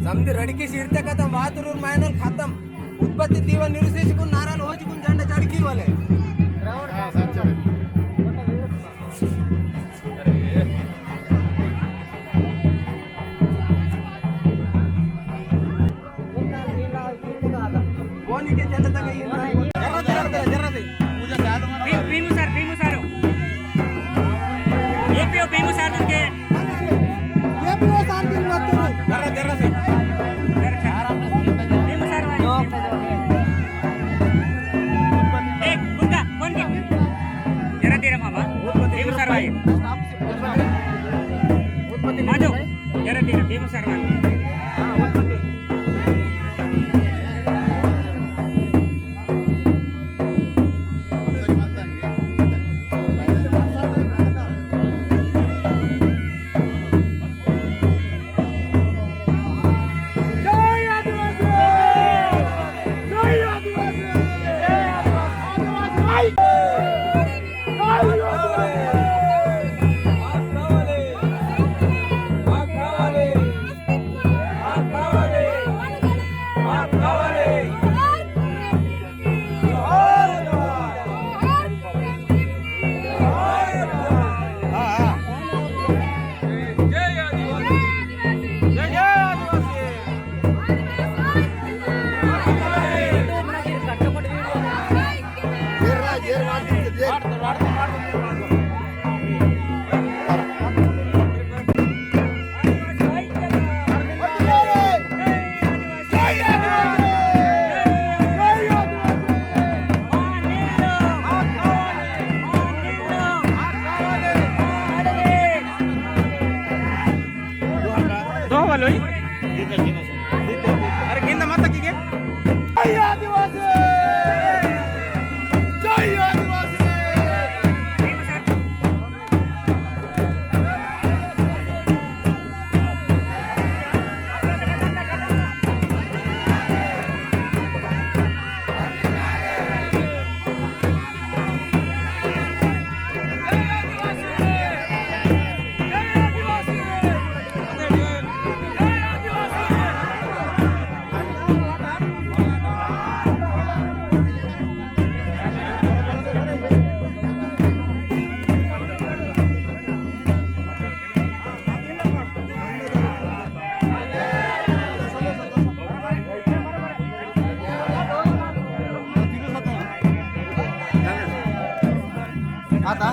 समझ रड़की सीरते खत्म वातुरूर मायनल खत्म उत्पत्ति दीवा निरुशेषकुन नाराल होचकुन झंडा चड़की वाले कोनी के झंडा तक जरा दे Bhimu sir APO Bheem sir के ఏపీఓ సార్ కి మత్తు జరా से భీము సార్ एक गुंगा कौन के जरा दे रे मामा भीमू सर भाई माधव जरा दे रे भीमू सर भाई अरे गिंद मत की के जय आदिवासी जय आदिवासी आता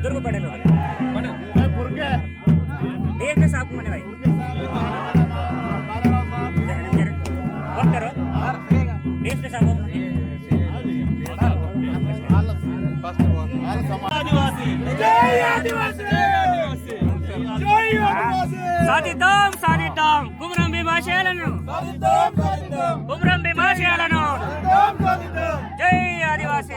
दुर्ग पड़ेलो देश में साफ मने भाई वक्त करो देश में साफ आदिवासी जय आदिवासी जय आदिवासी साधिद्दाम कुमरं भीमाशयाలను कुमरं भीमाशयाలను जय आदिवासी